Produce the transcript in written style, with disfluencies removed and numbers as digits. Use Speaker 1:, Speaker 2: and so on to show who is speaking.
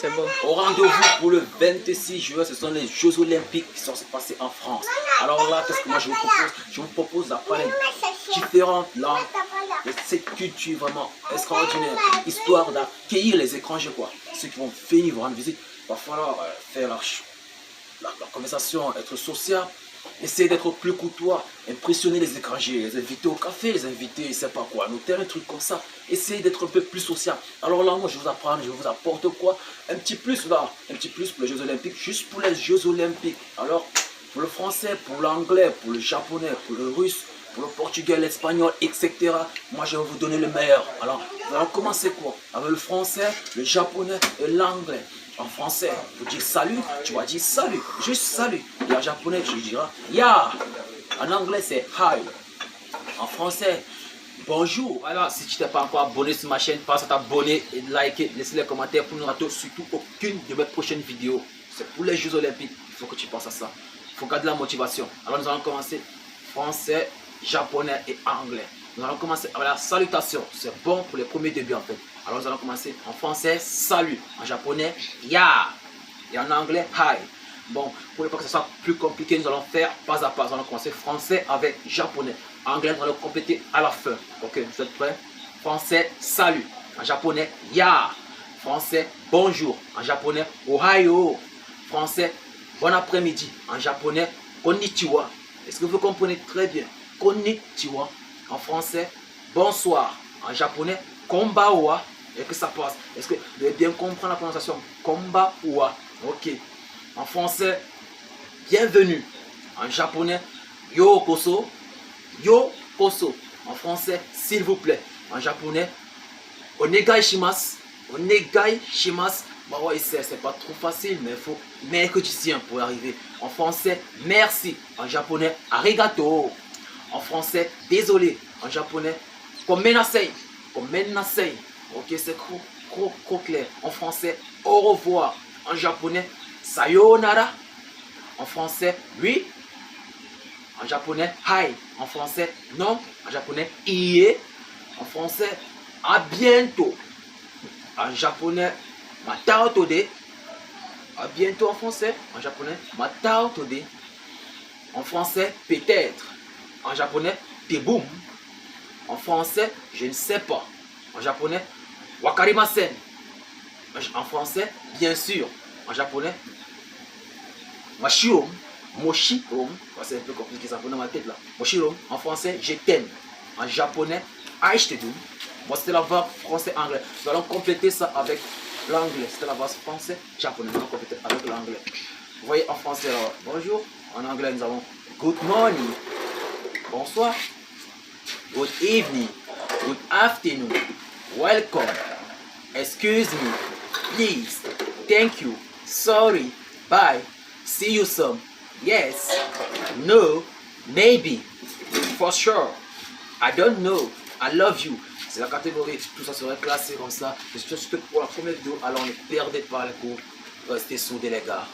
Speaker 1: C'est bon.
Speaker 2: Au rendez-vous pour le 26 juin, ce sont les Jeux Olympiques qui sont passés en France. Alors là, qu'est-ce que moi je vous propose? Je vous propose d'apprendre différentes langues de cette culture vraiment extraordinaire, histoire d'accueillir les étrangers, quoi. Ceux qui vont venir vous rendre visite, il va falloir faire la conversation, être social, essayer d'être plus courtois, impressionner les étrangers, les inviter au café, les inviter, je sais pas quoi, à l'hôtel, un truc comme ça. Essayer d'être un peu plus social. Alors là, moi, je vous apprends, je vous apporte quoi? Un petit plus là, un petit plus pour les Jeux Olympiques, juste pour les Jeux Olympiques. Alors, pour le français, pour l'anglais, pour le japonais, pour le russe, pour le portugais, l'espagnol, etc. Moi, je vais vous donner le meilleur. Alors, nous allons commencer quoi? Avec le français, le japonais et l'anglais. En français, pour dire salut, tu vas dire salut, juste salut. Et en japonais, tu diras ya. En anglais, c'est hi. En français, bonjour. Voilà, si tu t'es pas encore abonné sur ma chaîne, passe à t'abonner et liker, laisser les commentaires pour ne rater surtout aucune de mes prochaines vidéos. C'est pour les Jeux Olympiques, il faut que tu penses à ça. Il faut garder la motivation. Alors nous allons commencer français, japonais et anglais. Nous allons commencer avec la salutation. C'est bon pour les premiers débuts en fait. Alors nous allons commencer en français, salut. En japonais, ya. Et en anglais, hi. Bon, pour ne pas que ce soit plus compliqué, nous allons faire pas à pas. Nous allons commencer français avec japonais. Anglais, nous allons compléter à la fin. Ok, vous êtes prêts? Français, salut. En japonais, ya. Français, bonjour. En japonais, ohayo. Français, bon après-midi. En japonais, konnichiwa. Est-ce que vous comprenez très bien? Konnichiwa. En français, bonsoir. En japonais, konbawa. Et que ça passe. Est-ce que vous devez bien comprendre la prononciation? Konbawa. Ok. En français, bienvenue. En japonais, yokoso. Yokoso. En français, s'il vous plaît. En japonais, onegai shimasu. Onegai shimasu. Bah ouais, c'est pas trop facile, mais il faut mettre du sien pour y arriver. En français, merci. En japonais, arigato. En français, désolé. En japonais, gomenasei. Gomenasei. Ok, c'est trop clair. En français, au revoir. En japonais, sayonara. En français, oui. En japonais, hi. En français, non. En japonais, iie. En français, à bientôt. En japonais, matao tode. À bientôt en français. En japonais, matao tode. En français, peut-être. En japonais, teboum. En français, je ne sais pas. En japonais, wakarimasen. En français, bien sûr. En japonais, mashirom. Moshirom. C'est un peu compliqué, ça dans ma tête là. Moshirom. En français, je t'aime. En japonais, aishiteru. Moi, c'était la voix français-anglais. Nous allons compléter ça avec l'anglais. C'était la voix français-japonais. Nous allons compléter avec l'anglais. Vous voyez en français, alors, bonjour. En anglais, nous avons good morning. Bonsoir. Good evening. Good afternoon. Welcome. Excuse me. Please. Thank you. Sorry. Bye. See you soon. Yes. No. Maybe. For sure. I don't know. I love you. C'est la catégorie. Tout ça serait classé comme ça. C'est juste pour la première vidéo. Alors ne perdez pas le cours. Restez soudés les gars.